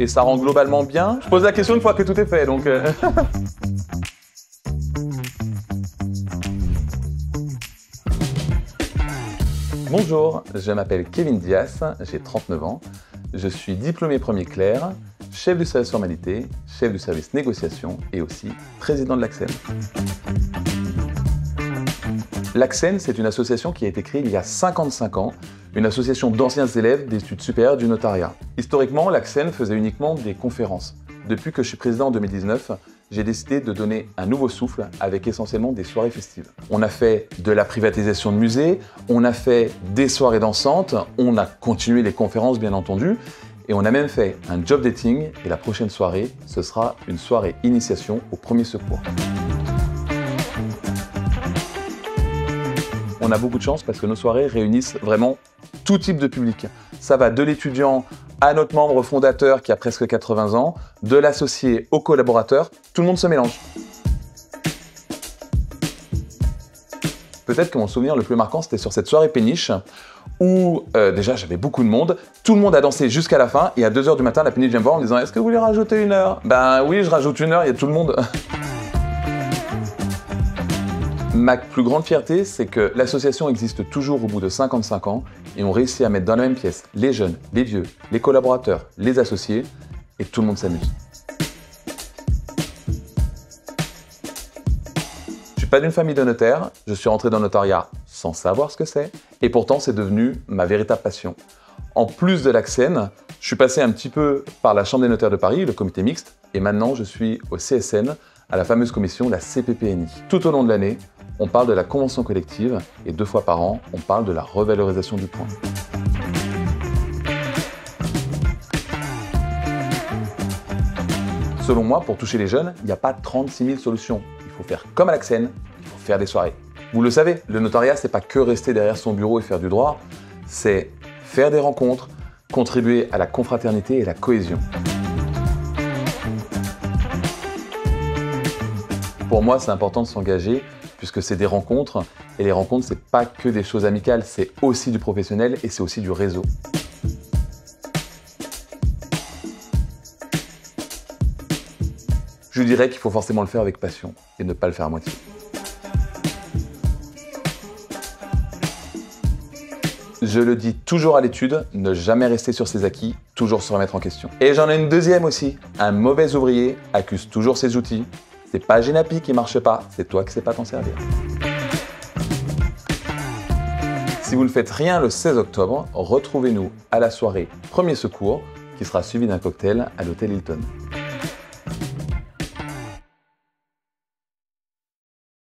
et ça rend globalement bien. Je pose la question une fois que tout est fait, donc... Bonjour, je m'appelle Kevin Dias, j'ai 39 ans. Je suis diplômé premier clerc, chef du service formalité, chef du service négociation et aussi président de l'ACSEN. L'ACSEN, c'est une association qui a été créée il y a 55 ans, une association d'anciens élèves d'études supérieures du notariat. Historiquement, l'ACSEN faisait uniquement des conférences. Depuis que je suis président en 2019, j'ai décidé de donner un nouveau souffle avec essentiellement des soirées festives. On a fait de la privatisation de musées, on a fait des soirées dansantes, on a continué les conférences bien entendu, et on a même fait un job dating, et la prochaine soirée, ce sera une soirée initiation au premier secours. On a beaucoup de chance parce que nos soirées réunissent vraiment tout type de public. Ça va de l'étudiant à notre membre fondateur qui a presque 80 ans, de l'associé au collaborateur, tout le monde se mélange. Peut-être que mon souvenir le plus marquant, c'était sur cette soirée péniche où déjà j'avais beaucoup de monde, tout le monde a dansé jusqu'à la fin et à 2 h du matin, la péniche vient me voir en me disant « Est-ce que vous voulez rajouter 1 heure ?» Ben oui, je rajoute 1 heure, il y a tout le monde. Ma plus grande fierté, c'est que l'association existe toujours au bout de 55 ans et on réussit à mettre dans la même pièce les jeunes, les vieux, les collaborateurs, les associés et tout le monde s'amuse. Je suis pas d'une famille de notaires, je suis rentré dans le notariat sans savoir ce que c'est et pourtant c'est devenu ma véritable passion. En plus de l'ACSEN, je suis passé un petit peu par la Chambre des notaires de Paris, le comité mixte, et maintenant je suis au CSN, à la fameuse commission, la CPPNI. Tout au long de l'année, on parle de la convention collective et 2 fois par an, on parle de la revalorisation du point. Selon moi, pour toucher les jeunes, il n'y a pas 36 000 solutions. Il faut faire comme à l'ACSEN, il faut faire des soirées. Vous le savez, le notariat, c'est pas que rester derrière son bureau et faire du droit, c'est faire des rencontres, contribuer à la confraternité et la cohésion. Pour moi, c'est important de s'engager puisque c'est des rencontres et les rencontres, c'est pas que des choses amicales, c'est aussi du professionnel et c'est aussi du réseau. Je dirais qu'il faut forcément le faire avec passion et ne pas le faire à moitié. Je le dis toujours à l'étude, ne jamais rester sur ses acquis, toujours se remettre en question. Et j'en ai une deuxième aussi, un mauvais ouvrier accuse toujours ses outils. C'est pas Genapi qui marche pas, c'est toi qui sais pas t'en servir. Si vous ne faites rien le 16 octobre, retrouvez-nous à la soirée Premier Secours qui sera suivie d'un cocktail à l'hôtel Hilton.